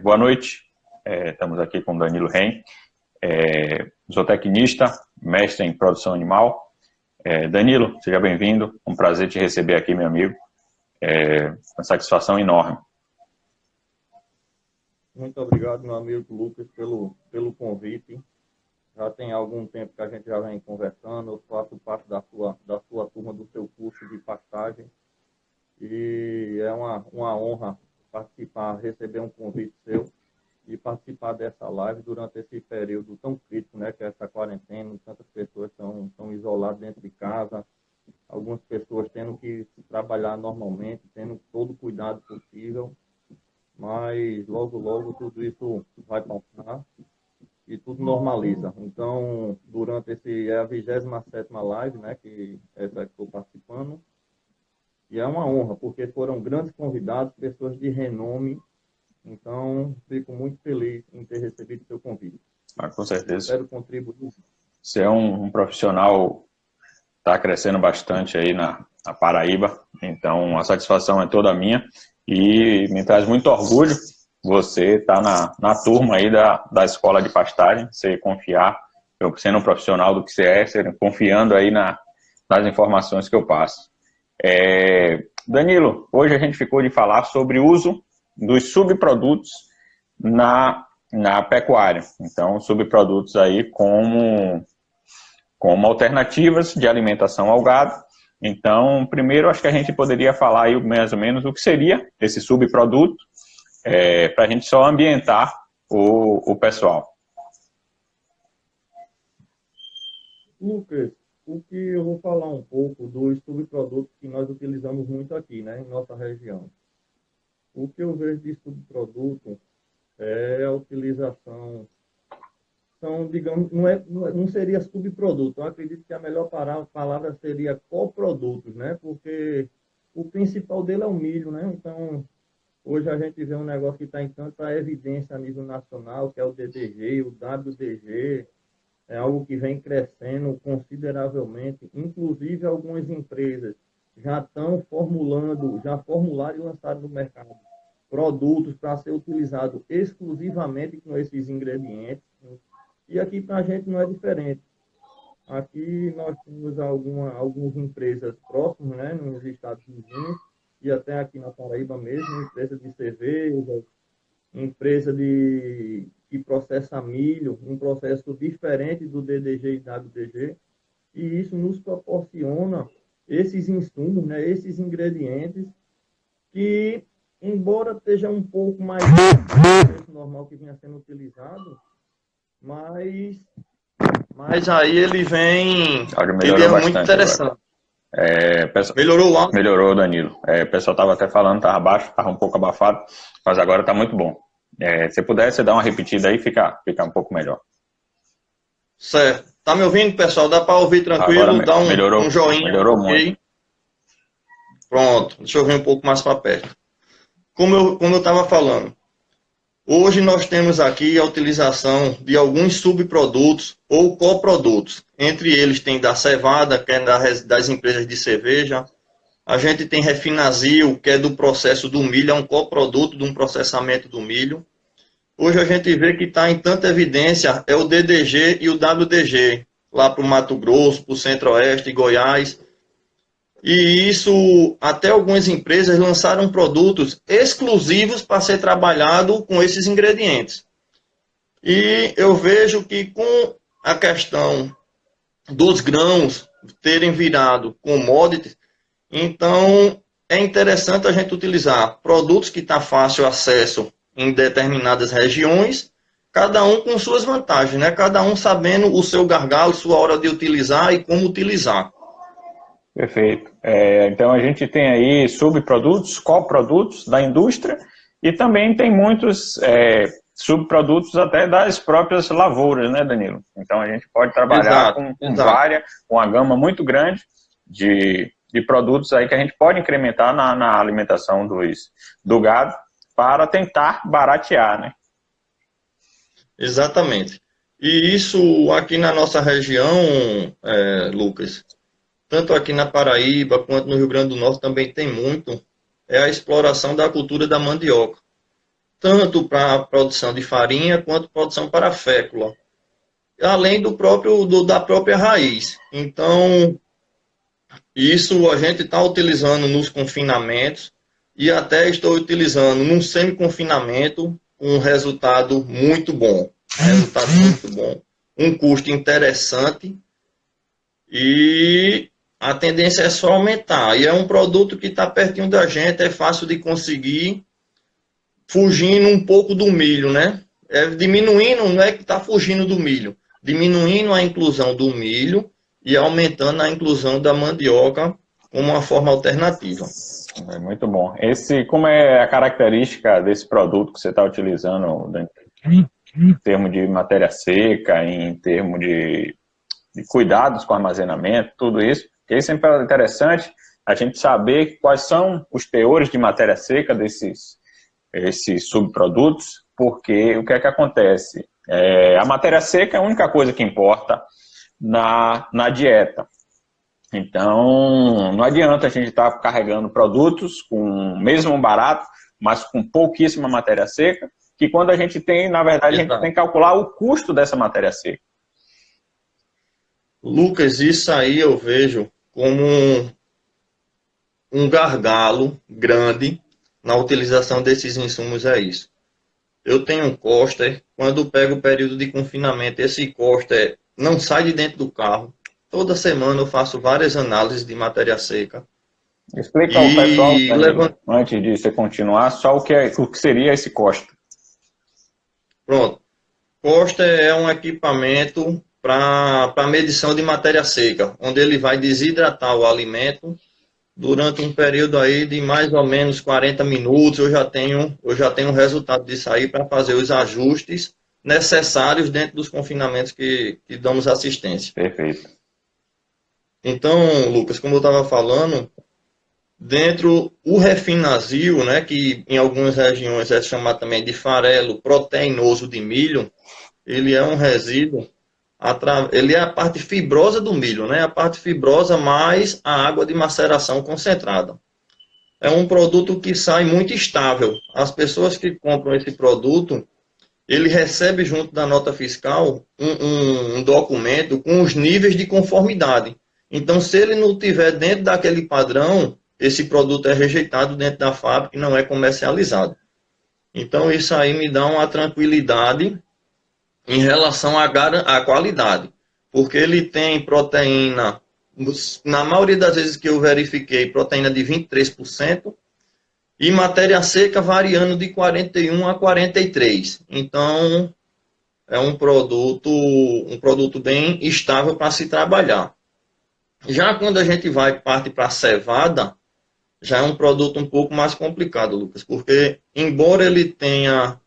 Boa noite, estamos aqui com o Danilo Reim, zootecnista, mestre em produção animal. Danilo, seja bem-vindo, um prazer te receber aqui, meu amigo, uma satisfação enorme. Muito obrigado, meu amigo Lucas, pelo convite. Já tem algum tempo que a gente já vem conversando, eu faço parte da sua turma do seu curso de pastagem, e é uma honra participar, receber um convite seu e participar dessa live durante esse período tão crítico, né, que é essa quarentena. Tantas pessoas estão isoladas dentro de casa, algumas pessoas tendo que trabalhar normalmente, tendo todo o cuidado possível, mas logo, logo tudo isso vai passar e tudo normaliza. Então, durante a 27ª live, né, que essa que estou participando, e é uma honra, porque foram grandes convidados, pessoas de renome. Então, fico muito feliz em ter recebido seu convite. Com certeza. Espero contribuir. Você é um profissional que está crescendo bastante aí na Paraíba, então a satisfação é toda minha e me traz muito orgulho você estar na turma aí da escola de pastagem, você confiar, eu sendo um profissional do que você você confiando aí nas informações que eu passo. Danilo, hoje a gente ficou de falar sobre o uso dos subprodutos na pecuária. Então, subprodutos aí como alternativas de alimentação ao gado. Então, primeiro, acho que a gente poderia falar aí mais ou menos o que seria esse subproduto, para a gente só ambientar o pessoal. Lucas, o que eu vou falar um pouco dos subprodutos que nós utilizamos muito aqui, né, em nossa região. O que eu vejo de subproduto é a utilização, digamos, não seria subproduto. Eu acredito que a melhor palavra seria coprodutos, né? Porque o principal dele é o milho, né? Então, hoje a gente vê um negócio que está em tanta evidência a nível nacional, que é o DDG, o WDG, é algo que vem crescendo consideravelmente. Inclusive, algumas empresas já estão já formularam e lançaram no mercado produtos para ser utilizado exclusivamente com esses ingredientes. E aqui para a gente não é diferente. Aqui nós temos algumas empresas próximas, né, nos estados vizinhos, e até aqui na Paraíba mesmo, empresa de cerveja, empresa que processa milho, um processo diferente do DDG e WDG, e isso nos proporciona esses insumos, né, esses ingredientes que, embora esteja um pouco mais do preço normal que vinha sendo utilizado, mas aí ele vem, ele é muito interessante. Melhorou o áudio? Melhorou, Danilo. O pessoal estava até falando, estava baixo, estava um pouco abafado, mas agora está muito bom. Se pudesse dar uma repetida aí, fica um pouco melhor. Certo. Tá me ouvindo, pessoal? Dá para ouvir tranquilo? Dá um joinha. Melhorou muito. Pronto, deixa eu vir um pouco mais para perto. Como eu estava falando, hoje nós temos aqui a utilização de alguns subprodutos ou coprodutos. Entre eles tem da cevada, que é das empresas de cerveja. A gente tem Refinazil, que é do processo do milho, é um coproduto de um processamento do milho. Hoje a gente vê que está em tanta evidência é o DDG e o WDG, lá para o Mato Grosso, para o Centro-Oeste, Goiás. E isso, até algumas empresas lançaram produtos exclusivos para ser trabalhado com esses ingredientes. E eu vejo que com a questão dos grãos terem virado commodities, então é interessante a gente utilizar produtos que está fácil acesso em determinadas regiões, cada um com suas vantagens, né? Cada um sabendo o seu gargalo, sua hora de utilizar e como utilizar. Perfeito. Então a gente tem aí subprodutos, coprodutos da indústria e também tem muitos subprodutos até das próprias lavouras, né, Danilo? Então a gente pode trabalhar com uma gama muito grande de produtos aí que a gente pode incrementar na alimentação do gado para tentar baratear, né? Exatamente. E isso aqui na nossa região, Lucas, tanto aqui na Paraíba quanto no Rio Grande do Norte também tem muito, é a exploração da cultura da mandioca. tanto para a produção de farinha quanto produção para fécula, além da própria raiz. Então, isso a gente está utilizando nos confinamentos e até estou utilizando num semi-confinamento um resultado muito bom. Resultado muito bom. Um custo interessante e a tendência é só aumentar. E é um produto que está pertinho da gente, é fácil de conseguir, fugindo um pouco do milho, né? Diminuindo, não é que está fugindo do milho, diminuindo a inclusão do milho e aumentando a inclusão da mandioca como uma forma alternativa. É muito bom. Como é a característica desse produto que você está utilizando em termos de matéria seca, em termos de cuidados com armazenamento, tudo isso? Porque sempre é interessante a gente saber quais são os teores de matéria seca esses subprodutos, porque o que é que acontece? A matéria seca é a única coisa que importa na dieta. Então, não adianta a gente estar carregando produtos com mesmo barato, mas com pouquíssima matéria seca, que quando a gente tem, na verdade, a gente tem que calcular o custo dessa matéria seca. Lucas, isso aí eu vejo como um gargalo grande na utilização desses insumos, é isso. Eu tenho um coster, quando pego o período de confinamento, esse coster não sai de dentro do carro. Toda semana eu faço várias análises de matéria seca. Explica ao pessoal, antes de você continuar, só o que seria esse coster. Pronto. Coster é um equipamento para medição de matéria seca, onde ele vai desidratar o alimento durante um período aí de mais ou menos 40 minutos. Eu já tenho o resultado disso aí para fazer os ajustes necessários dentro dos confinamentos que damos assistência. Perfeito. Então, Lucas, como eu estava falando, dentro o refinazil, né, que em algumas regiões é chamado também de farelo proteinoso de milho, ele é um resíduo, ele é a parte fibrosa do milho, né, a parte fibrosa mais a água de maceração concentrada. É um produto que sai muito estável. As pessoas que compram esse produto, ele recebe junto da nota fiscal um documento com os níveis de conformidade. Então, se ele não estiver dentro daquele padrão, esse produto é rejeitado dentro da fábrica e não é comercializado. Então, isso aí me dá uma tranquilidade em relação à qualidade, porque ele tem proteína, na maioria das vezes que eu verifiquei, proteína de 23%, e matéria seca variando de 41 a 43. Então, é um produto bem estável para se trabalhar. Já quando a gente parte para a cevada, já é um produto um pouco mais complicado, Lucas, porque embora ele tenha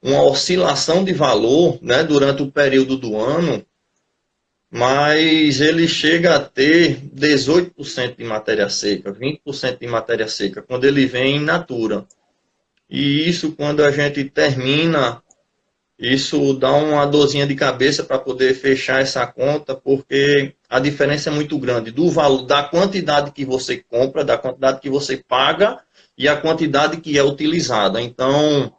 uma oscilação de valor, né, durante o período do ano, mas ele chega a ter 18% de matéria seca, 20% de matéria seca, quando ele vem in natura. E isso, quando a gente termina, isso dá uma dorzinha de cabeça para poder fechar essa conta, porque a diferença é muito grande do valor, da quantidade que você compra, da quantidade que você paga e a quantidade que é utilizada. Então,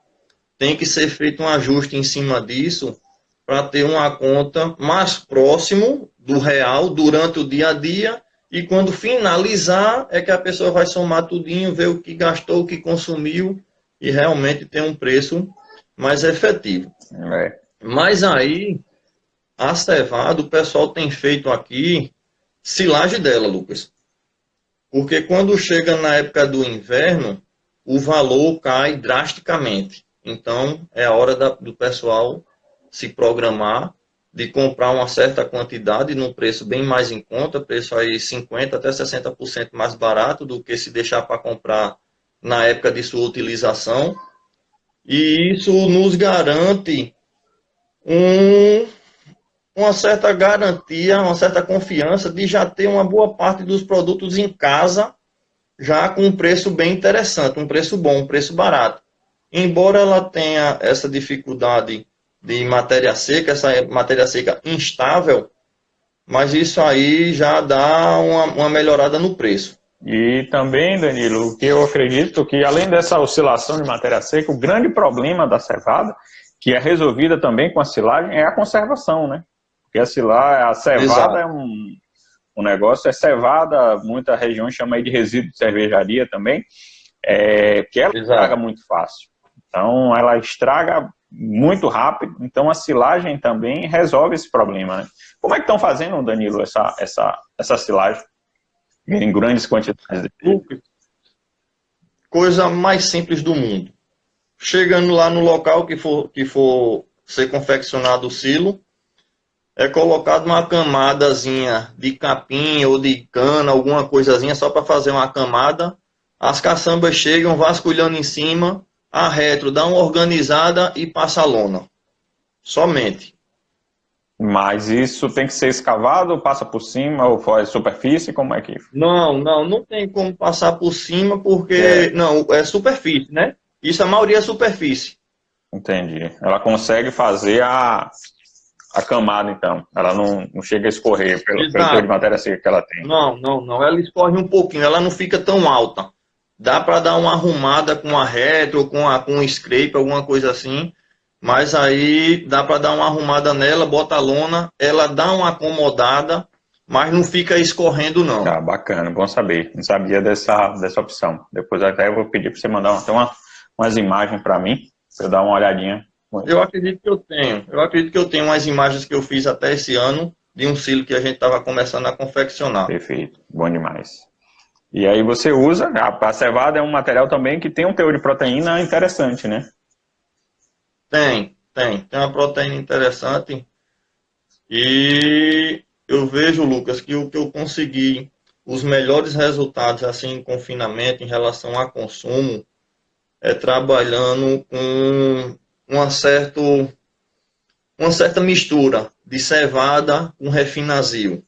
tem que ser feito um ajuste em cima disso para ter uma conta mais próximo do real durante o dia a dia, e quando finalizar é que a pessoa vai somar tudinho, ver o que gastou, o que consumiu e realmente ter um preço mais efetivo. Mas aí, a cevada, o pessoal tem feito aqui silagem dela, Lucas. Porque quando chega na época do inverno, o valor cai drasticamente. Então, é a hora do pessoal se programar, de comprar uma certa quantidade num preço bem mais em conta, preço aí 50% até 60% mais barato do que se deixar para comprar na época de sua utilização. E isso nos garante uma certa garantia, uma certa confiança de já ter uma boa parte dos produtos em casa, já com um preço bem interessante, um preço bom, um preço barato. Embora ela tenha essa dificuldade de matéria seca, essa matéria seca instável, mas isso aí já dá uma melhorada no preço. E também, Danilo, o que eu acredito que, além dessa oscilação de matéria seca, o grande problema da cevada, que é resolvida também com a silagem, é a conservação, né? Porque a cevada Exato. é um negócio, é cevada, muita região chama aí de resíduo de cervejaria também, que ela estraga Exato. muito fácil. Então, ela estraga muito rápido, então a silagem também resolve esse problema, né? Como é que estão fazendo, Danilo, essa silagem em grandes quantidades? Lucas, coisa mais simples do mundo. Chegando lá no local que for ser confeccionado o silo, é colocado uma camadazinha de capim ou de cana, alguma coisazinha, só para fazer uma camada. As caçambas chegam vasculhando em cima, a retro dá uma organizada e passa a lona. Somente. Mas isso tem que ser escavado, passa por cima, ou faz superfície, como é que... Não tem como passar por cima, porque É, não, é superfície, né? Isso a maioria é superfície. entendi. Ela consegue fazer a camada, então. Ela não chega a escorrer pelo teor de Exato. matéria seca que ela tem. Não. Ela escorre um pouquinho, ela não fica tão alta. Dá para dar uma arrumada com a retro, com um scrape, alguma coisa assim. Mas aí dá para dar uma arrumada nela, bota a lona, ela dá uma acomodada, mas não fica escorrendo, não. Ah, bacana, bom saber. Não sabia dessa opção. Depois até eu vou pedir para você mandar até umas imagens para mim, para eu dar uma olhadinha. Eu acredito que eu tenho. Eu acredito que eu tenho umas imagens que eu fiz até esse ano de um silo que a gente estava começando a confeccionar. Perfeito, bom demais. E aí você usa, a cevada é um material também que tem um teor de proteína interessante, né? Tem uma proteína interessante. E eu vejo, Lucas, que o que eu consegui, os melhores resultados assim em confinamento em relação a consumo, é trabalhando com uma certa mistura de cevada com refinazil.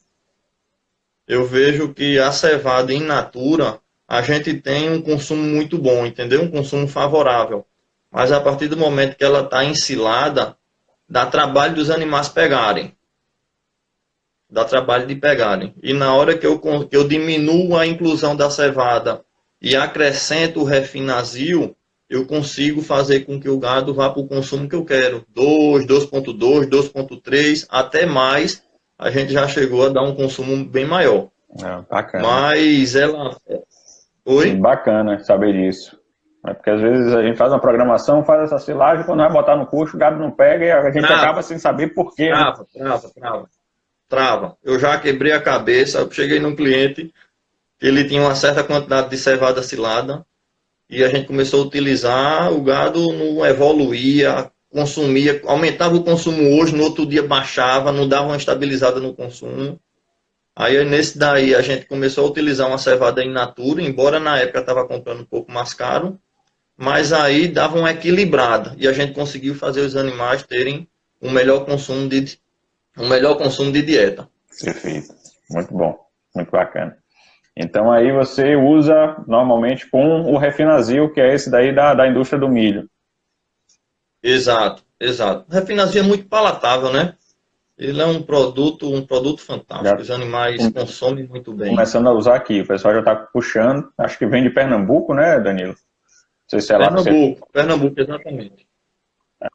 Eu vejo que a cevada in natura, a gente tem um consumo muito bom, entendeu? Um consumo favorável. Mas a partir do momento que ela está ensilada, dá trabalho dos animais pegarem. Dá trabalho de pegarem. E na hora que eu diminuo a inclusão da cevada e acrescento o refinazil, eu consigo fazer com que o gado vá para o consumo que eu quero. 2, 2.2, 2.3, até mais. A gente já chegou a dar um consumo bem maior. Bacana. Mas ela... Oi? Bacana saber disso. É porque às vezes a gente faz uma programação, faz essa silagem, quando vai botar no custo, o gado não pega e a gente acaba sem saber por quê. Trava. Eu já quebrei a cabeça, eu cheguei num cliente, ele tinha uma certa quantidade de cevada silada, e a gente começou a utilizar, o gado não evoluía, consumia, aumentava o consumo hoje, no outro dia baixava, não dava uma estabilizada no consumo. Aí nesse daí a gente começou a utilizar uma cevada in natura, embora na época estava comprando um pouco mais caro, mas aí dava uma equilibrada, e a gente conseguiu fazer os animais terem um melhor consumo de dieta. Perfeito. Muito bom. Muito bacana. Então aí você usa normalmente com o refinazil, que é esse daí da indústria do milho. Exato. O refinazil é muito palatável, né? Ele é um produto fantástico. Os animais consomem muito bem. Começando a usar aqui, o pessoal já está puxando. Acho que vem de Pernambuco, né, Danilo? Não sei se é lá Pernambuco, exatamente.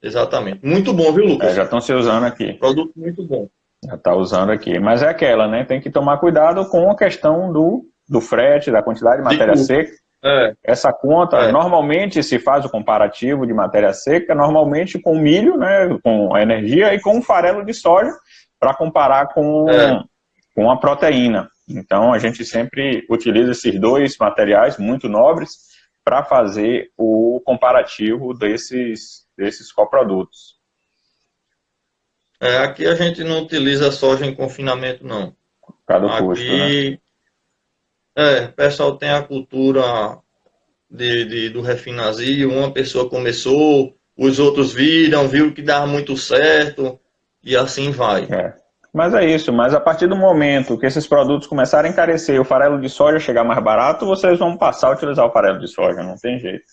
Exatamente. Muito bom, viu, Lucas? Já estão se usando aqui. Produto muito bom. Já está usando aqui. Mas é aquela, né? Tem que tomar cuidado com a questão do frete, da quantidade de matéria seca. Essa conta, normalmente se faz o comparativo de matéria seca, normalmente com milho, né, com a energia, e com o farelo de soja, para comparar com a proteína. Então, a gente sempre utiliza esses dois materiais muito nobres para fazer o comparativo desses coprodutos. Aqui a gente não utiliza soja em confinamento, não. Por causa do custo, né? O pessoal tem a cultura do refinazil, uma pessoa começou, os outros viram que dava muito certo, e assim vai. Mas é isso, mas a partir do momento que esses produtos começarem a encarecer e o farelo de soja chegar mais barato, vocês vão passar a utilizar o farelo de soja, não tem jeito.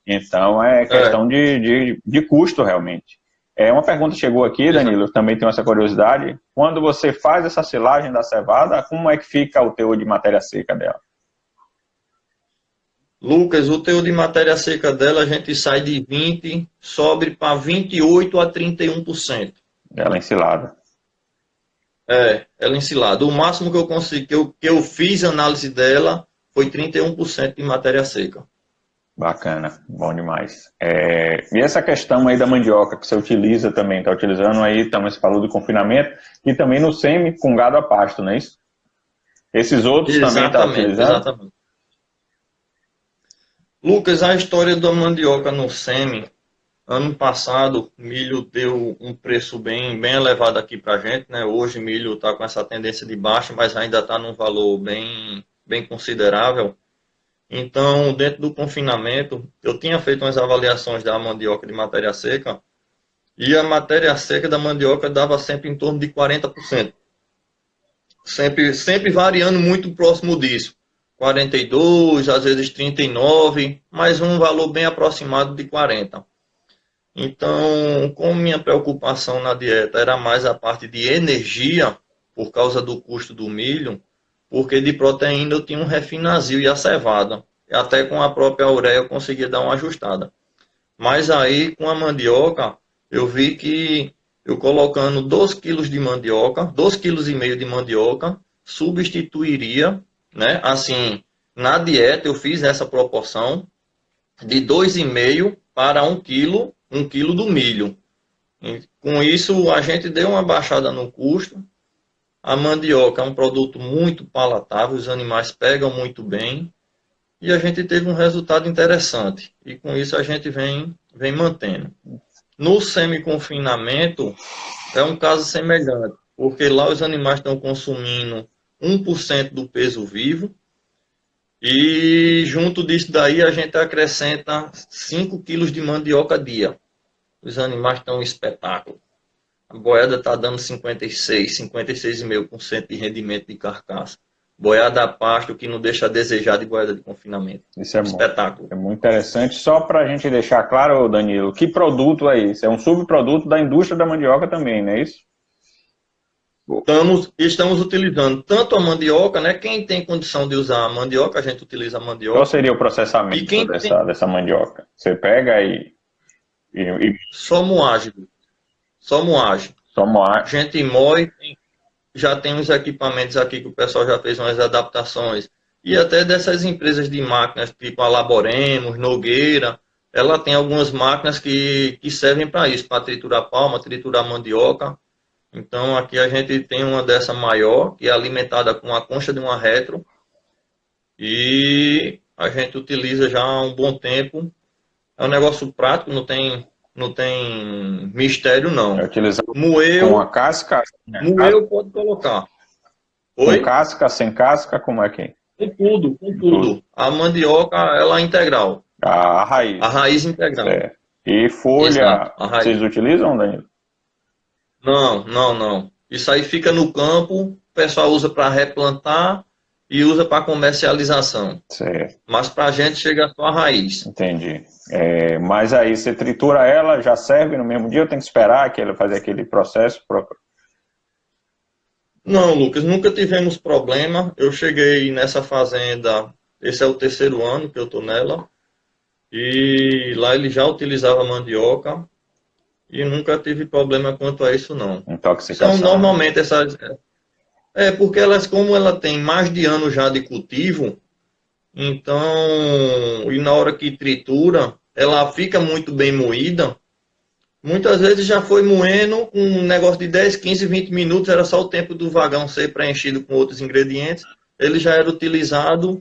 Então é questão de custo realmente. Uma pergunta chegou aqui, Danilo, eu também tenho essa curiosidade. Quando você faz essa silagem da cevada, como é que fica o teor de matéria seca dela? Lucas, o teor de matéria seca dela, a gente sai de 20, sobe para 28 a 31%. Ela é ensilada. Ela é ensilada. O máximo que eu consegui, que eu fiz análise dela, foi 31% de matéria seca. Bacana, bom demais. E essa questão aí da mandioca que você utiliza também, está utilizando aí, também você falou do confinamento, e também no semi com gado a pasto, não é isso? Esses outros também estão utilizando? Exatamente. Lucas, a história da mandioca no semi, ano passado, milho deu um preço bem elevado aqui para a gente, né? Hoje milho está com essa tendência de baixa, mas ainda está num valor bem considerável. Então, dentro do confinamento, eu tinha feito umas avaliações da mandioca de matéria seca, e a matéria seca da mandioca dava sempre em torno de 40%. Sempre variando muito próximo disso. 42, às vezes 39, mas um valor bem aproximado de 40. Então, como minha preocupação na dieta era mais a parte de energia, por causa do custo do milho, porque de proteína eu tinha um refinazil e a cevada. Até com a própria ureia eu conseguia dar uma ajustada. Mas aí, com a mandioca, eu vi que eu colocando 2 quilos de mandioca, 2,5 kg de mandioca, substituiria, né? Assim, na dieta eu fiz essa proporção de 2,5 para 1 quilo do milho. E com isso, a gente deu uma baixada no custo. A mandioca é um produto muito palatável, os animais pegam muito bem. E a gente teve um resultado interessante. E com isso a gente vem mantendo. No semi-confinamento, é um caso semelhante, porque lá os animais estão consumindo 1% do peso vivo, e junto disso daí a gente acrescenta 5 quilos de mandioca dia. Os animais estão um espetáculo. A boiada está dando 56,5% de rendimento de carcaça. Boiada a pasto que não deixa a desejar de boiada de confinamento. Isso é espetáculo. É muito interessante. Só para a gente deixar claro, Danilo, que produto é esse? É um subproduto da indústria da mandioca também, não é isso? Estamos utilizando tanto a mandioca, né? Quem tem condição de usar a mandioca, a gente utiliza a mandioca. Qual seria o processamento dessa mandioca? Você pega e... Só moagem. A gente moe, já tem uns equipamentos aqui que o pessoal já fez umas adaptações. E até dessas empresas de máquinas, tipo a Laboremos, Nogueira, ela tem algumas máquinas que servem para isso, para triturar palma, triturar mandioca. Então aqui a gente tem uma dessa maior, que é alimentada com a concha de uma retro. E a gente utiliza já há um bom tempo. É um negócio prático, não tem mistério não. Moeu com a casca? Moeu pode colocar. Oi? Com casca, sem casca, como é que? Com tudo. A mandioca, ela é integral. A raiz. A raiz integral. Certo. E folha, vocês utilizam, Danilo? Não. Isso aí fica no campo, o pessoal usa para replantar e usa para comercialização. Certo. Mas para a gente chega só a raiz. Entendi. Mas aí você tritura ela, já serve no mesmo dia, ou tem que esperar que ela fazer aquele processo próprio? Não, Lucas, nunca tivemos problema. Eu cheguei nessa fazenda, esse é o 3º ano que eu estou nela, e lá ele já utilizava mandioca e nunca tive problema quanto a isso, não. Intoxicação. Então, normalmente essas... porque elas, como ela tem mais de ano já de cultivo, então, e na hora que tritura, ela fica muito bem moída. Muitas vezes já foi moendo, um negócio de 10, 15, 20 minutos, era só o tempo do vagão ser preenchido com outros ingredientes. Ele já era utilizado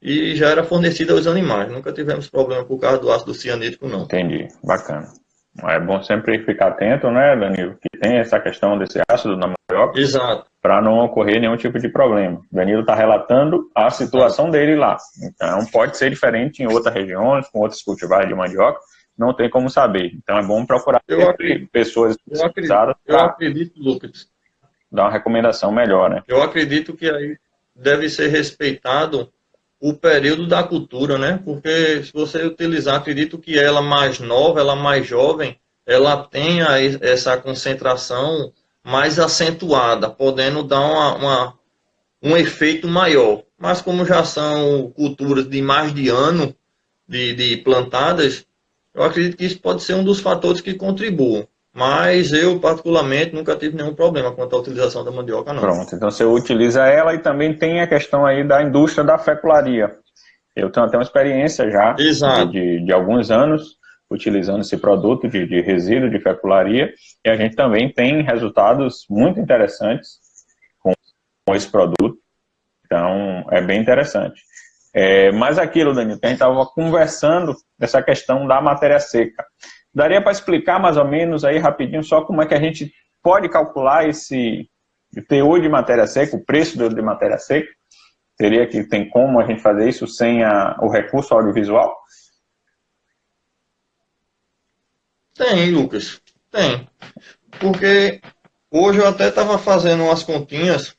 e já era fornecido aos animais. Nunca tivemos problema por causa do ácido cianídrico, não. Entendi, bacana. É bom sempre ficar atento, né, Danilo, que tem essa questão desse ácido na mandioca. Exato. Para não ocorrer nenhum tipo de problema. O Danilo está relatando a situação dele lá. Então, pode ser diferente em outras regiões, com outros cultivares de mandioca, não tem como saber. Então, é bom procurar pessoas especializadas para acredito, Lucas, dar uma recomendação melhor, né? Eu acredito que aí deve ser respeitado o período da cultura, né? Porque se você utilizar, acredito que ela mais nova, ela mais jovem, ela tenha essa concentração mais acentuada, podendo dar um efeito maior. mas como já são culturas de mais de ano de plantadas, eu acredito que isso pode ser um dos fatores que contribuam. Mas eu, particularmente, nunca tive nenhum problema quanto à utilização da mandioca, não. Pronto, então você utiliza ela e também tem a questão aí da indústria da fecularia. Eu tenho até uma experiência já Exato. de alguns anos utilizando esse produto de resíduo de fecularia e a gente também tem resultados muito interessantes com esse produto. Então, é bem interessante. Mas aquilo, Danilo, que a gente estava conversando, essa questão da matéria seca. Daria para explicar mais ou menos aí rapidinho só como é que a gente pode calcular esse teor de matéria seca, o preço de matéria seca? Tem como a gente fazer isso sem o recurso audiovisual? Tem, Lucas. Tem. Porque hoje eu até estava fazendo umas continhas.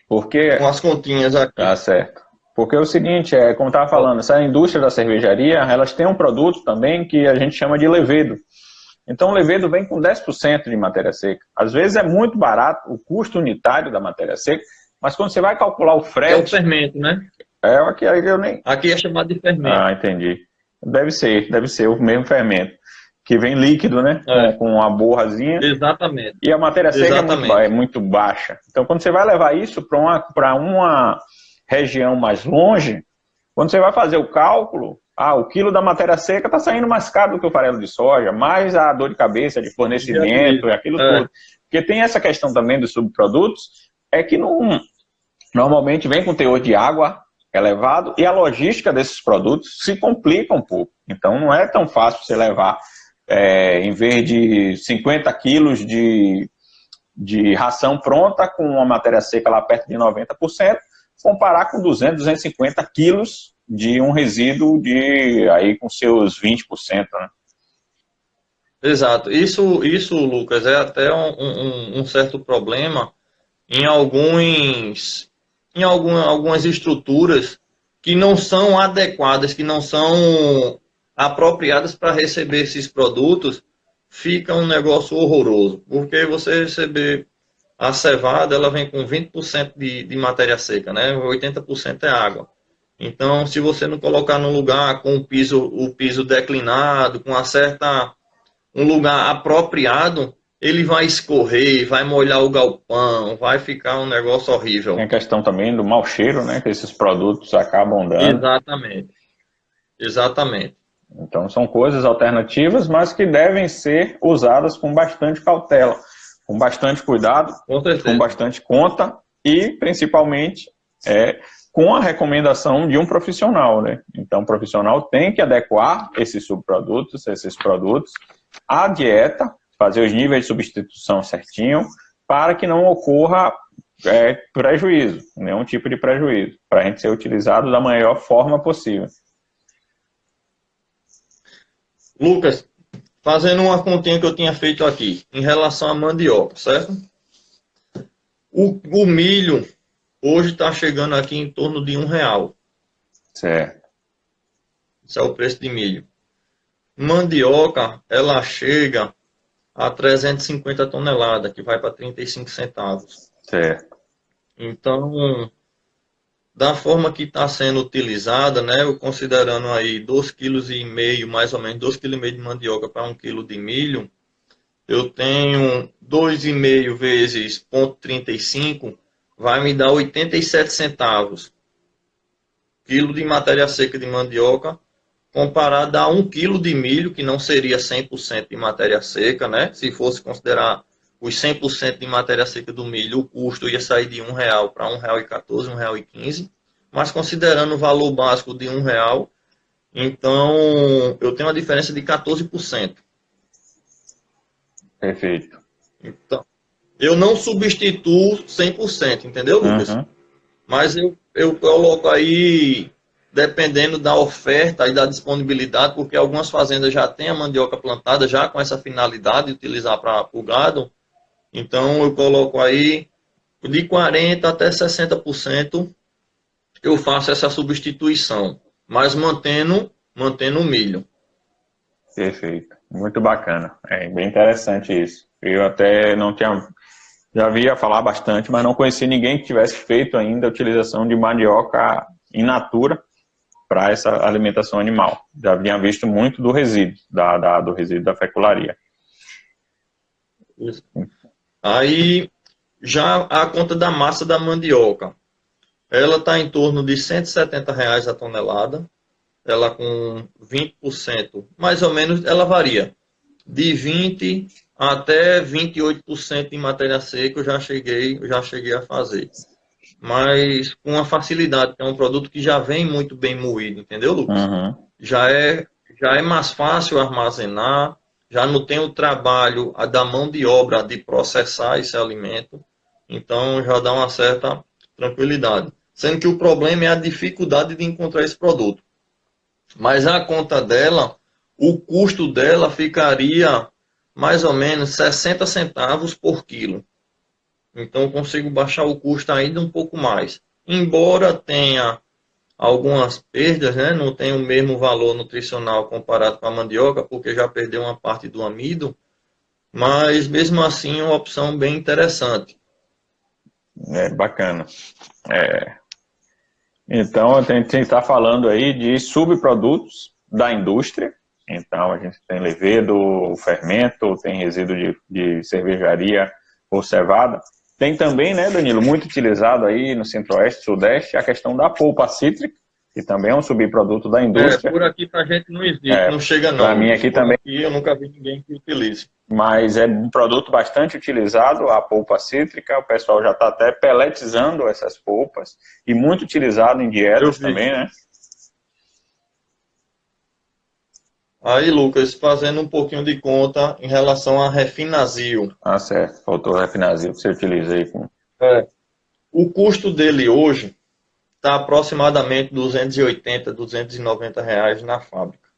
Porque, Umas continhas aqui. tá certo. Porque é o seguinte, como eu estava falando, essa indústria da cervejaria, elas têm um produto também que a gente chama de levedo. Então, o levedo vem com 10% de matéria seca. Às vezes é muito barato o custo unitário da matéria seca, mas quando você vai calcular o frete... É o fermento, né? Aqui eu nem... Aqui é chamado de fermento. Ah, entendi. Deve ser o mesmo fermento, que vem líquido, né? É. Com uma borrazinha. Exatamente. E a matéria seca é muito baixa. Então, quando você vai levar isso para uma região mais longe, quando você vai fazer o cálculo, o quilo da matéria seca está saindo mais caro do que o farelo de soja, mais a dor de cabeça de fornecimento e aquilo tudo. Porque tem essa questão também dos subprodutos, é que normalmente vem com teor de água elevado e a logística desses produtos se complica um pouco. Então, não é tão fácil você levar, em vez de 50 quilos de ração pronta com uma matéria seca lá perto de 90%, comparar com 200, 250 quilos de um resíduo aí com seus 20%, né? Exato. Isso, Lucas, é até um certo problema em algumas estruturas que não são adequadas, que não são apropriadas para receber esses produtos, fica um negócio horroroso. Porque você receber a cevada, ela vem com 20% de matéria seca, né? 80% é água. Então, se você não colocar no lugar com o piso declinado, com um lugar apropriado, ele vai escorrer, vai molhar o galpão, vai ficar um negócio horrível. Tem a questão também do mau cheiro, né, que esses produtos acabam dando. Exatamente. Exatamente. Então, são coisas alternativas, mas que devem ser usadas com bastante cautela, com bastante cuidado, com bastante conta e, principalmente, com a recomendação de um profissional, né? Então, o profissional tem que adequar esses subprodutos, esses produtos, à dieta, fazer os níveis de substituição certinho, para que não ocorra prejuízo, nenhum tipo de prejuízo, para a gente ser utilizado da melhor forma possível. Lucas, fazendo uma continha que eu tinha feito aqui, em relação à mandioca, certo? O milho hoje está chegando aqui em torno de R$1. Certo. Esse é o preço de milho. Mandioca, ela chega a 350 toneladas, que vai para 35 centavos. Certo. Então, da forma que está sendo utilizada, né, eu considerando aí 2,5 kg, mais ou menos 2,5 kg de mandioca para 1 kg de milho, eu tenho 2,5 vezes 0,35, vai me dar 87 centavos. Quilo de matéria seca de mandioca, comparado a 1 kg de milho, que não seria 100% de matéria seca, né? Se fosse considerar os 100% de matéria seca do milho, o custo ia sair de R$1 para R$1,14, R$1,15. Mas considerando o valor básico de R$1, então eu tenho uma diferença de 14%. Perfeito. Então, eu não substituo 100%, entendeu, Lucas? Uhum. Mas eu coloco aí, dependendo da oferta e da disponibilidade, porque algumas fazendas já têm a mandioca plantada já com essa finalidade de utilizar para o gado. Então, eu coloco aí de 40% até 60%, eu faço essa substituição, mas mantendo o milho. Perfeito. Muito bacana. É bem interessante isso. Eu até não tinha Já havia falar bastante, mas não conheci ninguém que tivesse feito ainda a utilização de mandioca in natura para essa alimentação animal. Já havia visto muito do resíduo, do resíduo da fecularia. Aí, já a conta da massa da mandioca, ela está em torno de R$ 170 a tonelada, ela com 20%, mais ou menos, ela varia, de 20% até 28% em matéria seca, eu já cheguei a fazer. Mas com a facilidade, que é um produto que já vem muito bem moído, entendeu, Lucas? Uhum. Já é mais fácil armazenar, já não tem o trabalho da mão de obra de processar esse alimento, então já dá uma certa tranquilidade. Sendo que o problema é a dificuldade de encontrar esse produto. Mas a conta dela, o custo dela ficaria mais ou menos 60 centavos por quilo. Então eu consigo baixar o custo ainda um pouco mais. Embora tenha algumas perdas, né? Não tem o mesmo valor nutricional comparado com a mandioca, porque já perdeu uma parte do amido, mas mesmo assim é uma opção bem interessante. Bacana. Então, a gente está falando aí de subprodutos da indústria. Então, a gente tem levedo, fermento, tem resíduo de cervejaria ou cevada. Tem também, né, Danilo, muito utilizado aí no Centro-Oeste, Sudeste, a questão da polpa cítrica, que também é um subproduto da indústria. Por aqui para a gente não existe, não chega não. Para mim aqui também. Aqui eu nunca vi ninguém que utilize. Mas é um produto bastante utilizado, a polpa cítrica, o pessoal já está até peletizando essas polpas, e muito utilizado em dietas também, né? Aí, Lucas, fazendo um pouquinho de conta em relação a refinazil. Ah, certo, faltou refinazil que você utiliza aí. O custo dele hoje está aproximadamente R$ 290 na fábrica.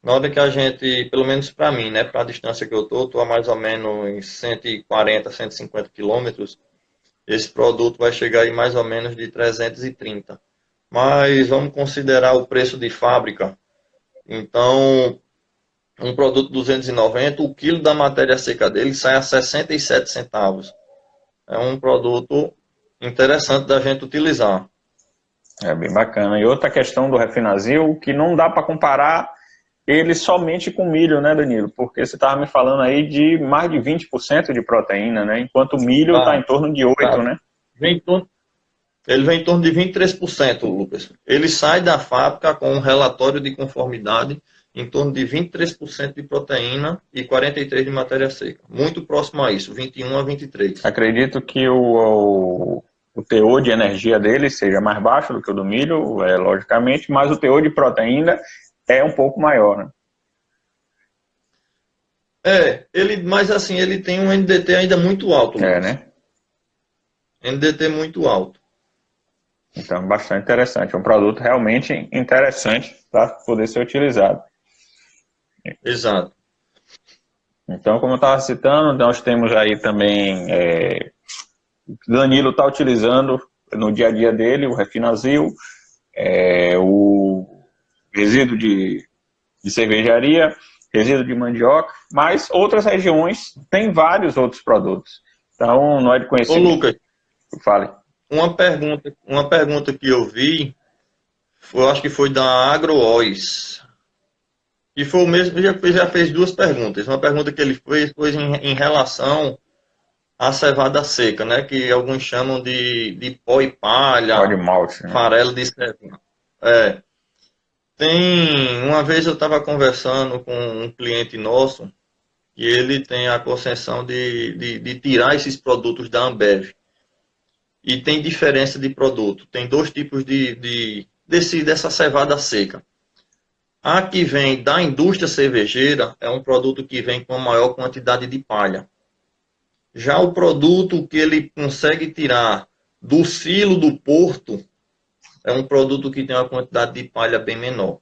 Na hora que a gente, pelo menos para mim, né, para a distância que eu estou a mais ou menos em 140, 150 quilômetros, esse produto vai chegar em mais ou menos de 330. Mas vamos considerar o preço de fábrica. Então, um produto 290, o quilo da matéria seca dele sai a 67 centavos. É um produto interessante da gente utilizar. É bem bacana. E outra questão do refinazil, que não dá para comparar ele somente com milho, né, Danilo? Porque você estava me falando aí de mais de 20% de proteína, né? Enquanto o milho está em torno de 8%, né? Ele vem em torno de 23%, Lucas. Ele sai da fábrica com um relatório de conformidade em torno de 23% de proteína e 43% de matéria seca. Muito próximo a isso, 21 a 23. Acredito que o teor de energia dele seja mais baixo do que o do milho, logicamente, mas o teor de proteína é um pouco maior, né? Mas assim, ele tem um NDT ainda muito alto, Lucas. Né? NDT muito alto. Então, bastante interessante. É um produto realmente interessante para poder ser utilizado. Exato. Então, como eu estava citando, nós temos aí também, Danilo está utilizando no dia a dia dele o refinazil, o resíduo de cervejaria, resíduo de mandioca, mas outras regiões têm vários outros produtos. Então, não é de conhecimento. Ô, Lucas, fale. Uma pergunta que eu vi, eu acho que foi da AgroOis. E foi o mesmo, já fez duas perguntas. Uma pergunta que ele fez foi em relação à cevada seca, né? Que alguns chamam de pó e palha, pó de malte, né? farelo de cevada. Uma vez eu estava conversando com um cliente nosso e ele tem a concessão de tirar esses produtos da Ambev. E tem diferença de produto. Tem dois tipos dessa cevada seca. A que vem da indústria cervejeira é um produto que vem com a maior quantidade de palha. Já o produto que ele consegue tirar do silo do porto é um produto que tem uma quantidade de palha bem menor.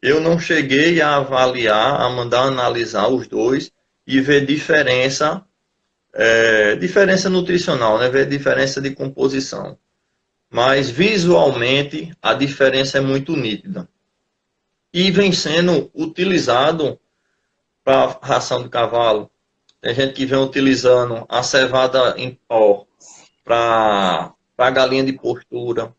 Eu não cheguei a avaliar, a mandar analisar os dois e ver diferença nutricional, né? Ver diferença de composição. Mas visualmente a diferença é muito nítida. E vem sendo utilizado para ração de cavalo, Tem gente que vem utilizando a cevada em pó para galinha de postura.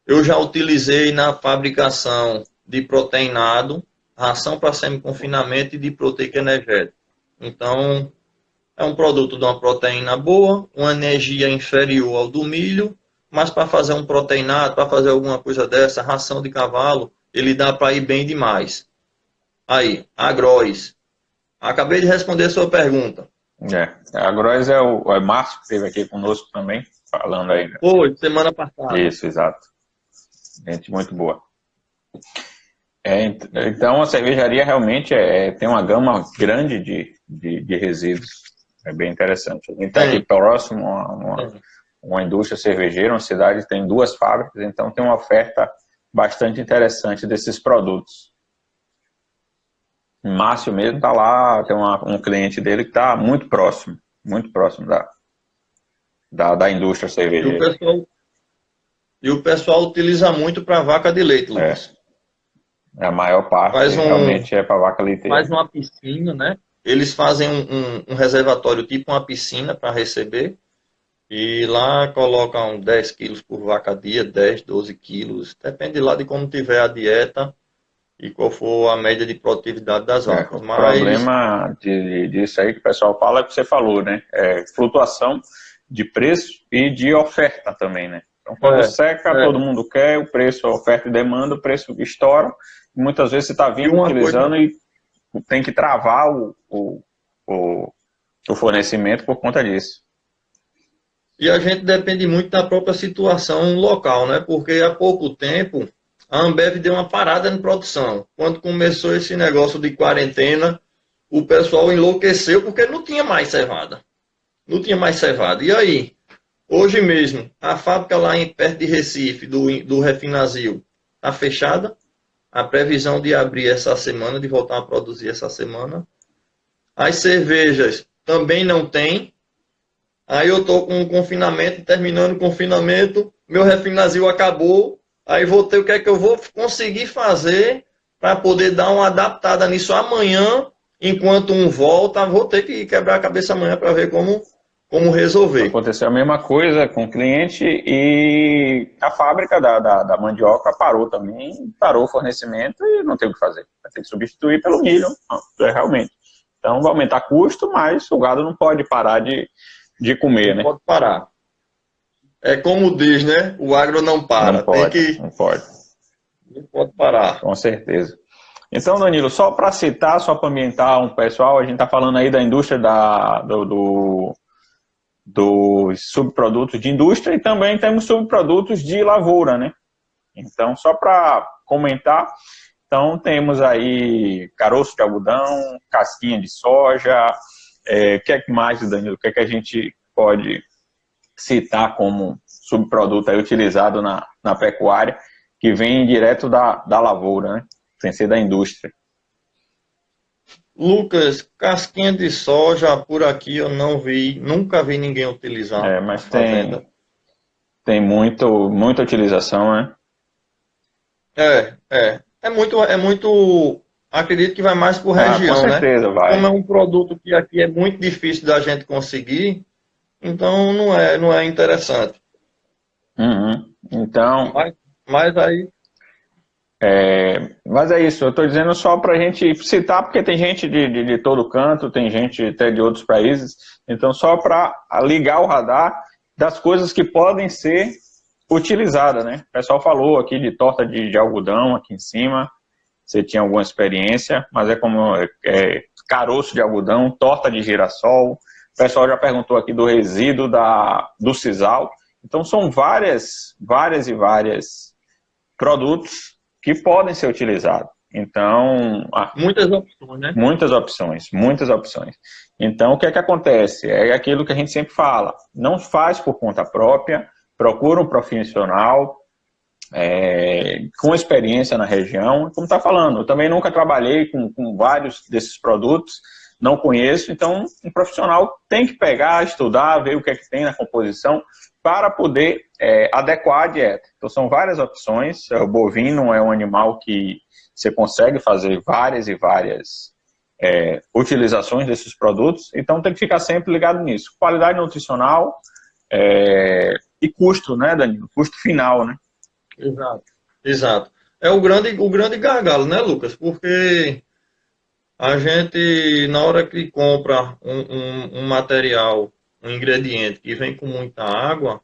Eu já utilizei na fabricação de proteinado, ração para semi-confinamento e de proteica energética. Então, é um produto de uma proteína boa, uma energia inferior ao do milho, mas para fazer um proteinado, para fazer alguma coisa dessa, ração de cavalo, ele dá para ir bem demais. Aí, Agrois. Acabei de responder a sua pergunta. A Agrois é o Márcio que esteve aqui conosco também, falando aí. Foi, semana passada. Isso, exato. Gente muito boa. Então, a cervejaria realmente tem uma gama grande de resíduos. É bem interessante. A gente está aqui próximo a uma indústria cervejeira, uma cidade que tem 2 fábricas, então tem uma oferta bastante interessante desses produtos. O Márcio mesmo está lá, tem um cliente dele que está muito próximo da indústria cervejeira. E o pessoal utiliza muito para vaca de leite, Lucas. A maior parte realmente é para vaca leiteira. Faz uma piscina, né? Eles fazem um reservatório, tipo uma piscina para receber. E lá colocam 10 quilos por vaca dia, 10, 12 quilos. Depende lá de como tiver a dieta e qual for a média de produtividade das vacas. O problema disso aí que o pessoal fala é o que você falou, né? Flutuação de preço e de oferta também, né? Então, quando seca, todo mundo quer, o preço, oferta e demanda, o preço estoura. E muitas vezes você está vindo utilizando e tem que travar o fornecimento por conta disso. E a gente depende muito da própria situação local, né? Porque há pouco tempo a Ambev deu uma parada em produção. Quando começou esse negócio de quarentena, o pessoal enlouqueceu porque não tinha mais cevada. Não tinha mais cevada. E aí? Hoje mesmo, a fábrica lá perto de Recife, do Refinazil, está fechada. A previsão de abrir essa semana, de voltar a produzir essa semana. As cervejas também não tem. Aí eu estou com o confinamento, terminando o confinamento, meu Refinazil acabou. Aí vou ter o que é que eu vou conseguir fazer para poder dar uma adaptada nisso amanhã, enquanto um volta, vou ter que quebrar a cabeça amanhã para ver como resolver. Aconteceu a mesma coisa com o cliente e a fábrica da mandioca parou também, parou o fornecimento e não tem o que fazer. Vai ter que substituir pelo milho, realmente. Então vai aumentar custo, mas o gado não pode parar de comer, né? Não pode parar. É como diz, né? O agro não para. Não pode, não pode. Não pode parar. Com certeza. Então, Danilo, só para citar, só para ambientar um pessoal, a gente está falando aí da indústria dos subprodutos de indústria e também temos subprodutos de lavoura, né? Então, só para comentar, então temos aí caroço de algodão, casquinha de soja, o que é que mais, Danilo? O que é que a gente pode citar como subproduto aí utilizado na pecuária, que vem direto da lavoura, né? Sem ser da indústria? Lucas, casquinha de soja, por aqui eu não vi, nunca vi ninguém utilizar. Mas tem muita utilização, né? É muito, acredito que vai mais por região, com certeza, né? vai. Como é um produto que aqui é muito difícil da gente conseguir, então não é interessante. Então... Mas aí... mas é isso, eu estou dizendo só para a gente citar, porque tem gente de todo canto, tem gente até de outros países, então só para ligar o radar das coisas que podem ser utilizadas, né? O pessoal falou aqui de torta de algodão aqui em cima, você tinha alguma experiência, mas é como caroço de algodão, torta de girassol, o pessoal já perguntou aqui do resíduo do sisal, então são várias produtos que podem ser utilizados. Então... muitas opções, né? Muitas opções. Então, o que é que acontece? É aquilo que a gente sempre fala. Não faz por conta própria, procura um profissional com experiência na região. Como está falando, eu também nunca trabalhei com vários desses produtos, não conheço, então um profissional tem que pegar, estudar, ver o que é que tem na composição, para poder adequar a dieta. Então, são várias opções. O bovino é um animal que você consegue fazer várias utilizações desses produtos, então tem que ficar sempre ligado nisso. Qualidade nutricional e custo, né, Danilo? Custo final, né? Exato. Exato. É o grande gargalo, né, Lucas? Porque a gente, na hora que compra um material, um ingrediente que vem com muita água,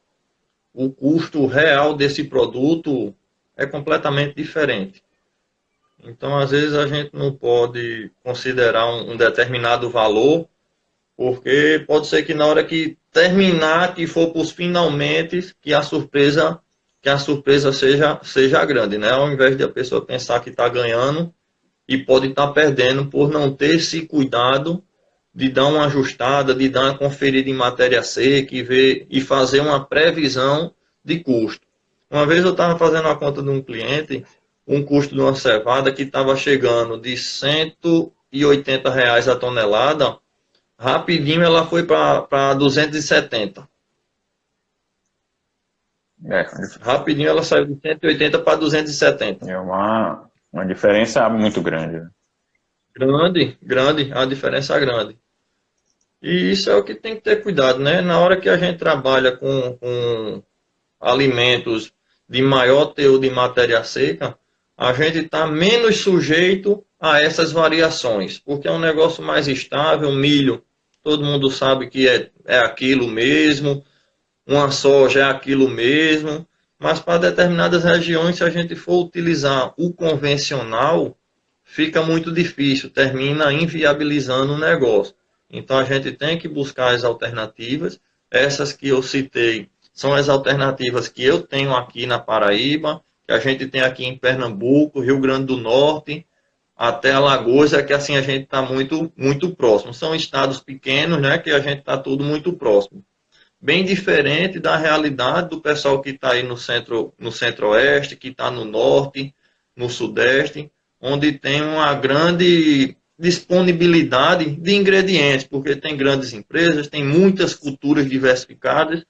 o custo real desse produto é completamente diferente. Então, às vezes, a gente não pode considerar um determinado valor, porque pode ser que na hora que terminar, que for para os finalmente, que a surpresa seja grande, né? Ao invés de a pessoa pensar que está ganhando e pode estar perdendo por não ter esse cuidado de dar uma ajustada, de dar uma conferida em matéria seca e ver e fazer uma previsão de custo. Uma vez eu estava fazendo a conta de um cliente, um custo de uma cevada que estava chegando de R$ 180 a tonelada, rapidinho ela foi para 270. Rapidinho ela saiu de 180 para 270. É uma diferença muito grande. Grande, a diferença é grande. E isso é o que tem que ter cuidado, né? Na hora que a gente trabalha com alimentos de maior teor de matéria seca, a gente está menos sujeito a essas variações, porque é um negócio mais estável. Milho, todo mundo sabe que é aquilo mesmo, uma soja é aquilo mesmo, mas para determinadas regiões, se a gente for utilizar o convencional, fica muito difícil, termina inviabilizando o negócio. Então a gente tem que buscar as alternativas. Essas que eu citei são as alternativas que eu tenho aqui na Paraíba, que a gente tem aqui em Pernambuco, Rio Grande do Norte, até Alagoas, é que assim a gente está muito, muito próximo. São estados pequenos, né, que a gente está tudo muito próximo. Bem diferente da realidade do pessoal que está aí no centro-oeste, que está no norte, no sudeste, onde tem uma grande disponibilidade de ingredientes, porque tem grandes empresas, tem muitas culturas diversificadas,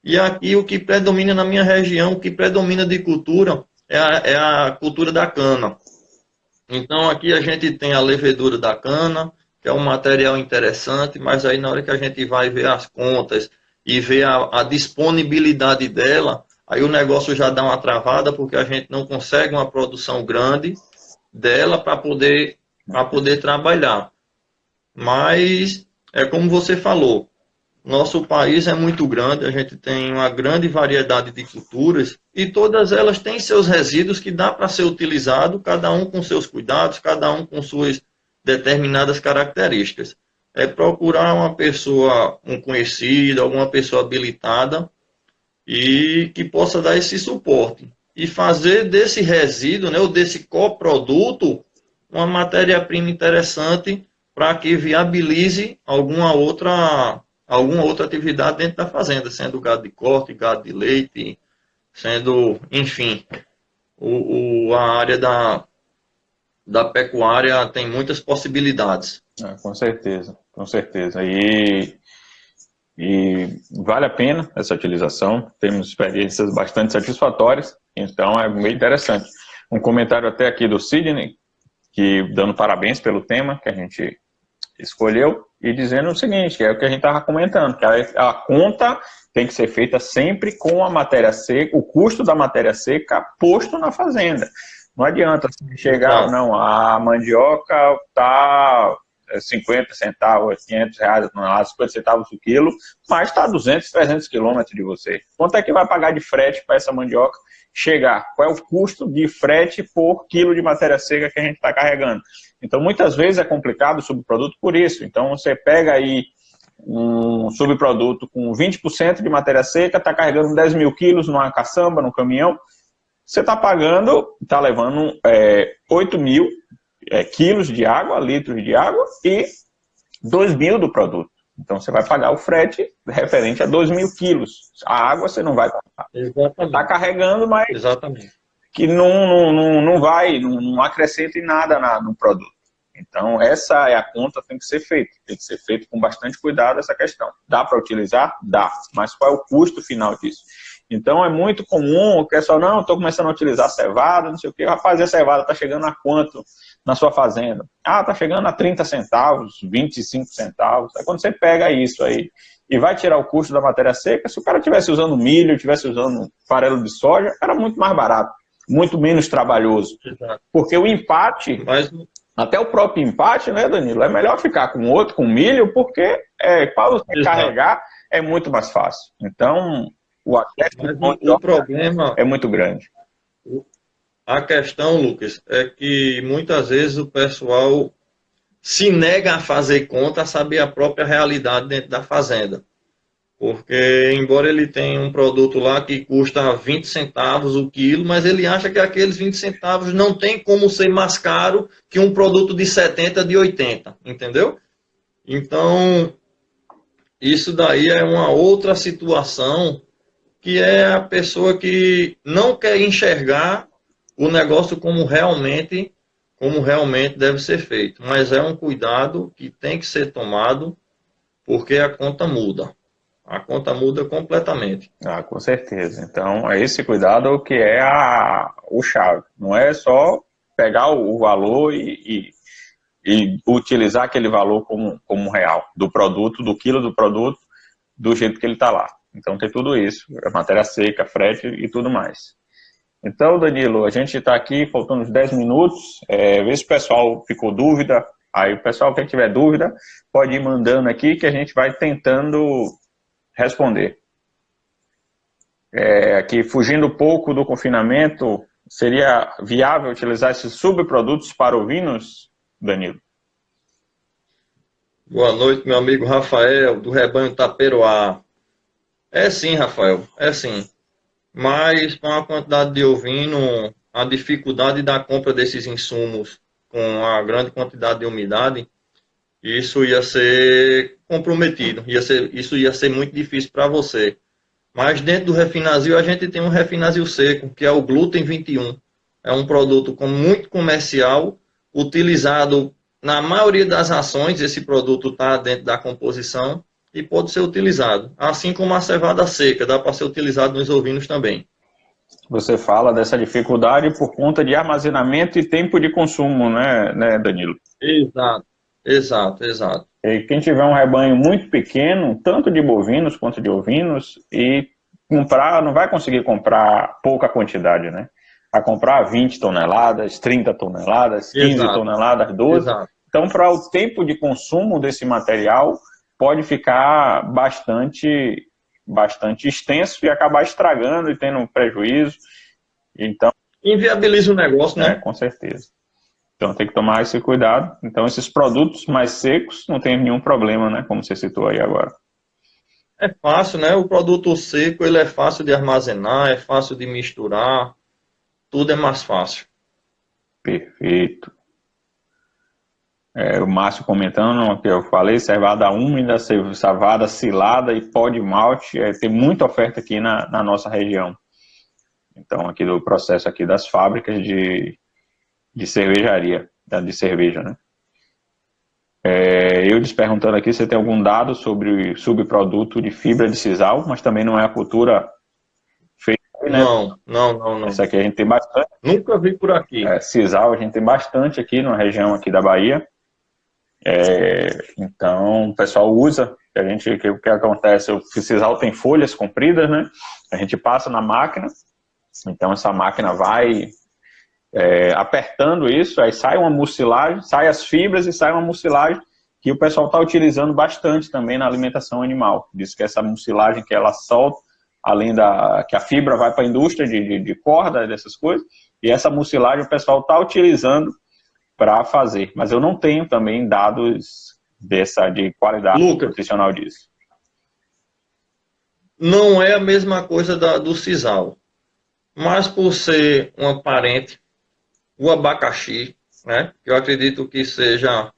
e aqui o que predomina na minha região, o que predomina de cultura é a cultura da cana. Então aqui a gente tem a levedura da cana, que é um material interessante, mas aí na hora que a gente vai ver as contas e ver a disponibilidade dela, aí o negócio já dá uma travada, porque a gente não consegue uma produção grande dela para poder trabalhar. Mas é como você falou, nosso país é muito grande, a gente tem uma grande variedade de culturas e todas elas têm seus resíduos que dá para ser utilizado, cada um com seus cuidados, cada um com suas determinadas características. É procurar uma pessoa, um conhecido, alguma pessoa habilitada e que possa dar esse suporte. E fazer desse resíduo, né, ou desse coproduto, uma matéria-prima interessante para que viabilize alguma outra atividade dentro da fazenda, sendo gado de corte, gado de leite, sendo, enfim, a área da pecuária tem muitas possibilidades. Com certeza, com certeza. E vale a pena essa utilização, temos experiências bastante satisfatórias, então é bem interessante. Um comentário até aqui do Sidney, que dando parabéns pelo tema que a gente escolheu, e dizendo o seguinte, que é o que a gente estava comentando, que a conta tem que ser feita sempre com a matéria seca, o custo da matéria seca posto na fazenda. Não adianta chegar, não, a mandioca está 50 centavos, 500 reais, 50 centavos o quilo, mas está a 200, 300 quilômetros de você. Quanto é que vai pagar de frete para essa mandioca chegar? Qual é o custo de frete por quilo de matéria seca que a gente está carregando? Então, muitas vezes é complicado o subproduto por isso. Então, você pega aí um subproduto com 20% de matéria seca, está carregando 10 mil quilos numa caçamba, num caminhão, você está pagando, está levando 8 mil quilos de água, litros de água e 2 mil do produto. Então, você vai pagar o frete referente a 2 mil quilos. A água você não vai pagar. Está carregando, mas Exatamente. Que não acrescenta em nada no produto. Então, essa é a conta que tem que ser feita. Tem que ser feito com bastante cuidado essa questão. Dá para utilizar? Dá. Mas qual é o custo final disso? Então, é muito comum o pessoal, não, estou começando a utilizar cevada, não sei o quê. Rapaz, a cevada está chegando a quanto na sua fazenda. Ah, tá chegando a 30 centavos, 25 centavos. Aí quando você pega isso aí e vai tirar o custo da matéria seca, se o cara estivesse usando milho, estivesse usando farelo de soja, era muito mais barato, muito menos trabalhoso. Exato. Porque o empate, até o próprio empate, né, Danilo, é melhor ficar com outro, com milho, porque para você carregar é muito mais fácil. Então, o problema é muito grande. A questão, Lucas, é que muitas vezes o pessoal se nega a fazer conta, a saber a própria realidade dentro da fazenda. Porque, embora ele tenha um produto lá que custa 20 centavos o quilo, mas ele acha que aqueles 20 centavos não tem como ser mais caro que um produto de 70, de 80, entendeu? Então, isso daí é uma outra situação, que é a pessoa que não quer enxergar o negócio como realmente deve ser feito. Mas é um cuidado que tem que ser tomado, porque a conta muda. A conta muda completamente. Ah, com certeza. Então, é esse cuidado que é o chave. Não é só pegar o valor e utilizar aquele valor como real, do produto, do quilo do produto, do jeito que ele está lá. Então, tem tudo isso. Matéria seca, frete e tudo mais. Então, Danilo, a gente está aqui, faltando uns 10 minutos, vê se o pessoal ficou dúvida. Aí o pessoal, quem tiver dúvida, pode ir mandando aqui que a gente vai tentando responder. Aqui, fugindo um pouco do confinamento, seria viável utilizar esses subprodutos para ovinos, Danilo? Boa noite, meu amigo Rafael, do Rebanho Taperoá. É sim, Rafael, é sim. Mas com a quantidade de ovino, a dificuldade da compra desses insumos com a grande quantidade de umidade, isso ia ser comprometido, isso ia ser muito difícil para você. Mas dentro do refinazil, a gente tem um refinazil seco, que é o Gluten 21. É um produto muito comercial, utilizado na maioria das ações, esse produto está dentro da composição, e pode ser utilizado. Assim como a cevada seca, dá para ser utilizado nos ovinos também. Você fala dessa dificuldade por conta de armazenamento e tempo de consumo, né, Danilo? Exato. E quem tiver um rebanho muito pequeno, tanto de bovinos quanto de ovinos, e não vai conseguir comprar pouca quantidade, né? Vai comprar 20 toneladas, 30 toneladas, 15 toneladas, 12. Exato. Então, para o tempo de consumo desse material, pode ficar bastante extenso e acabar estragando e tendo um prejuízo. Então, inviabiliza o negócio, né? Com certeza. Então tem que tomar esse cuidado. Então esses produtos mais secos não tem nenhum problema, né? Como você citou aí agora. É fácil, né? O produto seco, ele é fácil de armazenar, é fácil de misturar. Tudo é mais fácil. Perfeito. O Márcio comentando o que eu falei, cevada úmida, cevada silada e pó de malte, tem muita oferta aqui na nossa região. Então, aqui do processo aqui das fábricas de cervejaria, de cerveja, né? Eu lhes perguntando aqui se tem algum dado sobre subproduto de fibra de sisal, mas também não é a cultura feita, né? Não. Essa aqui a gente tem bastante. Nunca vi por aqui. Sisal a gente tem bastante aqui na região aqui da Bahia. Então o pessoal usa, o que acontece, o sisal tem folhas compridas, né? A gente passa na máquina, então essa máquina vai apertando isso, aí sai uma mucilagem, sai as fibras e sai uma mucilagem que o pessoal está utilizando bastante também na alimentação animal. Diz que essa mucilagem que ela solta, além que a fibra vai para a indústria de corda, dessas coisas, e essa mucilagem o pessoal está utilizando para fazer. Mas eu não tenho também dados de qualidade nutricional disso. Não é a mesma coisa do sisal, mas por ser uma parente, o abacaxi, né? Eu acredito que seja,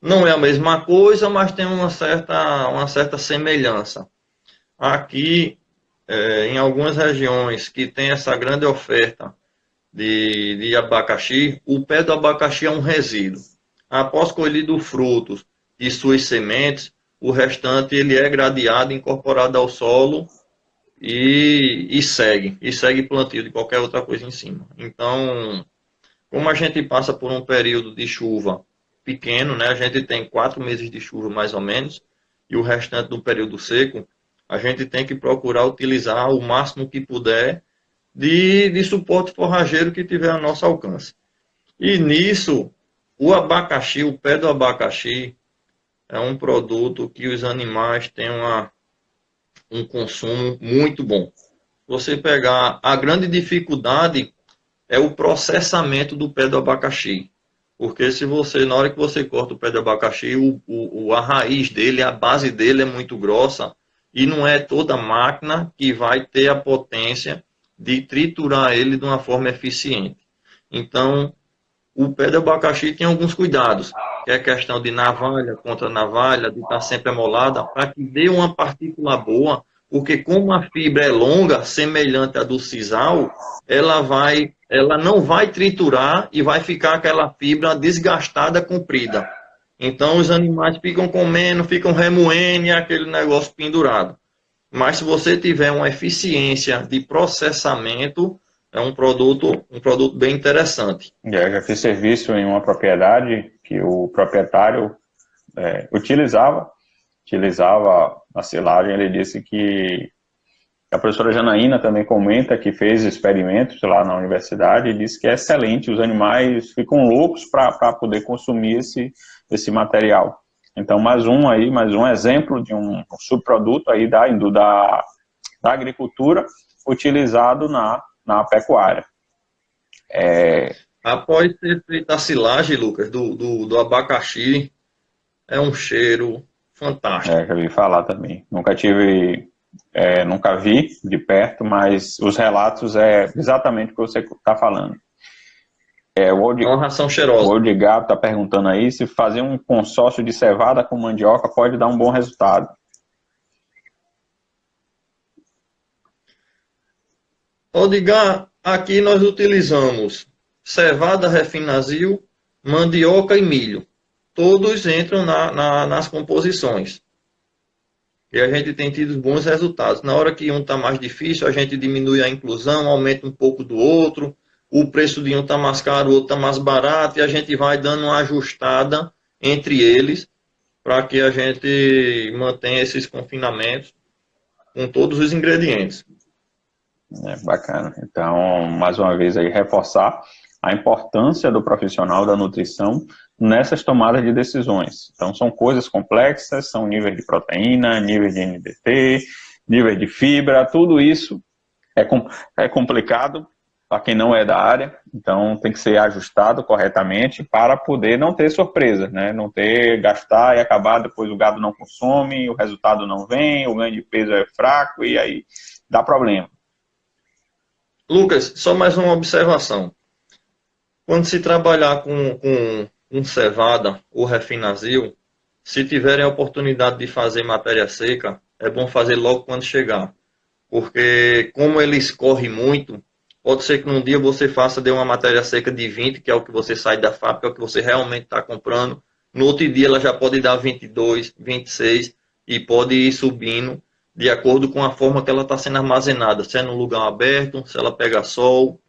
não é a mesma coisa, mas tem uma certa semelhança. Aqui, em algumas regiões que tem essa grande oferta de abacaxi, o pé do abacaxi é um resíduo. Após colhido frutos e suas sementes, o restante ele é gradeado, incorporado ao solo e segue plantio de qualquer outra coisa em cima. Então, Como a gente passa por um período de chuva pequeno, né? A gente tem 4 meses de chuva mais ou menos, e o restante do período seco, a gente tem que procurar utilizar o máximo que puder de suporte forrageiro que tiver a nosso alcance. E nisso, o abacaxi, o pé do abacaxi, é um produto que os animais têm um consumo muito bom. Você pegar a grande dificuldade é o processamento do pé do abacaxi. Porque se você, na hora que você corta o pé do abacaxi, a raiz dele, a base dele é muito grossa e não é toda máquina que vai ter a potência de triturar ele de uma forma eficiente. Então, o pé do abacaxi tem alguns cuidados, que é a questão de navalha contra navalha, de estar sempre amolada, para que dê uma partícula boa, porque como a fibra é longa, semelhante à do sisal, ela não vai triturar e vai ficar aquela fibra desgastada, comprida. Então os animais ficam comendo, ficam remoendo e aquele negócio pendurado. Mas se você tiver uma eficiência de processamento, é um produto bem interessante. Eu já fiz serviço em uma propriedade que o proprietário utilizava a silagem. Ele disse que a professora Janaína também comenta que fez experimentos lá na universidade e disse que é excelente, os animais ficam loucos para poder consumir esse material. Então, mais um exemplo de um subproduto aí da agricultura utilizado na pecuária. Após ter feito a silagem, Lucas, do abacaxi, é um cheiro fantástico. Já ouvi falar também. Nunca vi de perto, mas os relatos é exatamente o que você está falando. É uma ração cheirosa. O Oldigar está perguntando aí se fazer um consórcio de cevada com mandioca pode dar um bom resultado. Oldigar, aqui nós utilizamos cevada, refinazil, mandioca e milho. Todos entram nas composições. E a gente tem tido bons resultados. Na hora que um está mais difícil, a gente diminui a inclusão, aumenta um pouco do outro. O preço de um está mais caro, o outro está mais barato. E a gente vai dando uma ajustada entre eles para que a gente mantenha esses confinamentos com todos os ingredientes. Bacana. Então, mais uma vez aí, reforçar a importância do profissional da nutrição nessas tomadas de decisões. Então, são coisas complexas, são níveis de proteína, níveis de NDT, níveis de fibra, tudo isso é complicado para quem não é da área, então tem que ser ajustado corretamente para poder não ter surpresa, né? Não ter, gastar e acabar, depois o gado não consome, o resultado não vem, o ganho de peso é fraco e aí dá problema. Lucas, só mais uma observação. Quando se trabalhar com cevada ou refinazil, se tiverem a oportunidade de fazer matéria seca, é bom fazer logo quando chegar. Porque como ele escorre muito, pode ser que num dia você dê uma matéria seca de 20, que é o que você sai da fábrica, é o que você realmente está comprando. No outro dia ela já pode dar 22, 26 e pode ir subindo de acordo com a forma que ela está sendo armazenada. Se é num lugar aberto, se ela pega sol,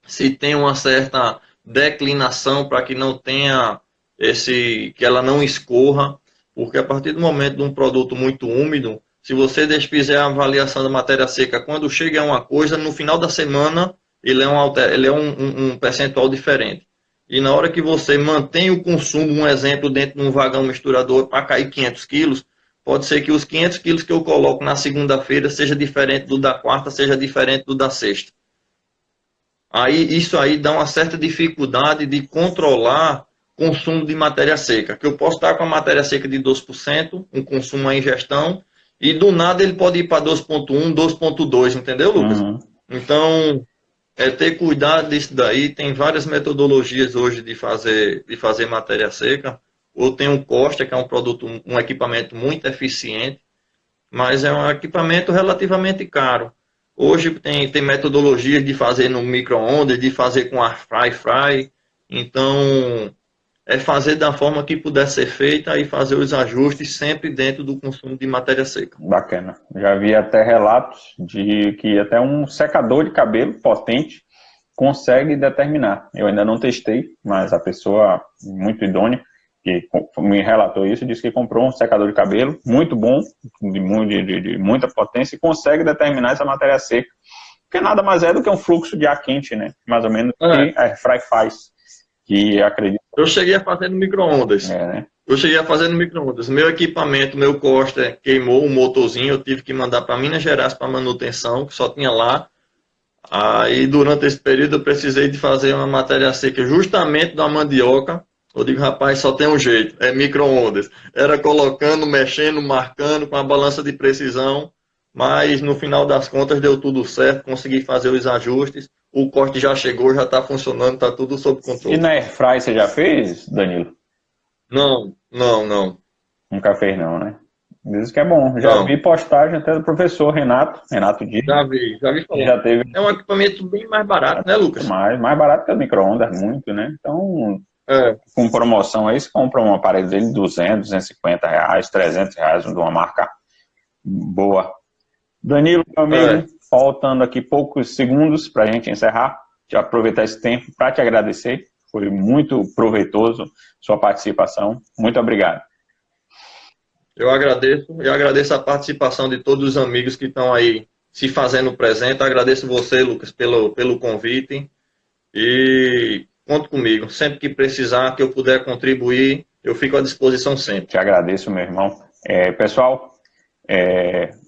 se tem uma certa declinação para que não tenha que ela não escorra, porque a partir do momento de um produto muito úmido, se você fizer a avaliação da matéria seca, quando chega a uma coisa, no final da semana ele é um percentual diferente. E na hora que você mantém o consumo, um exemplo, dentro de um vagão misturador para cair 500 quilos, pode ser que os 500 quilos que eu coloco na segunda-feira seja diferente do da quarta, seja diferente do da sexta. Isso aí dá uma certa dificuldade de controlar o consumo de matéria seca. Que eu posso estar com a matéria seca de 12%, um consumo à ingestão, e do nada ele pode ir para 2,1, 2,2, entendeu, Lucas? Uhum. Então, ter cuidado disso daí. Tem várias metodologias hoje de fazer matéria seca. Ou tem um Costa, que é um equipamento muito eficiente, mas é um equipamento relativamente caro. Hoje tem metodologias de fazer no micro-ondas, de fazer com air fry. Então, é fazer da forma que puder ser feita e fazer os ajustes sempre dentro do consumo de matéria seca. Bacana. Já vi até relatos de que até um secador de cabelo potente consegue determinar. Eu ainda não testei, mas a pessoa muito idônea, que me relatou isso, disse que comprou um secador de cabelo muito bom, de muita potência, e consegue determinar essa matéria seca. Porque nada mais é do que um fluxo de ar quente, né? Mais ou menos que a Airfry faz. Que acredito. Eu cheguei a fazer no micro-ondas. Né? Eu cheguei a fazer no micro-ondas. Meu equipamento, meu Coaster queimou o motorzinho, eu tive que mandar para Minas Gerais para manutenção, que só tinha lá. Aí, durante esse período, eu precisei de fazer uma matéria seca justamente da mandioca. Eu digo, rapaz, só tem um jeito, é micro-ondas. Era colocando, mexendo, marcando com a balança de precisão, mas no final das contas deu tudo certo, consegui fazer os ajustes, o corte já chegou, já está funcionando, está tudo sob controle. E na Airfry você já fez, Danilo? Não. Nunca fez não, né? Diz que é bom. Já vi postagem até do professor Renato Dias. Já vi falar. Já teve... É um equipamento bem mais barato, né, Lucas? Mais barato que o micro-ondas, muito, né? Então, com promoção aí, você compra um aparelho dele de 200, 250 reais, 300 reais, de uma marca boa. Danilo, meu amigo, faltando aqui poucos segundos para a gente encerrar, de aproveitar esse tempo para te agradecer. Foi muito proveitoso sua participação. Muito obrigado. Eu agradeço a participação de todos os amigos que estão aí se fazendo presente. Agradeço você, Lucas, pelo convite. E conte comigo. Sempre que precisar, que eu puder contribuir, eu fico à disposição sempre. Te agradeço, meu irmão. Pessoal,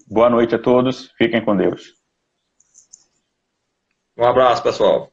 boa noite a todos. Fiquem com Deus. Um abraço, pessoal.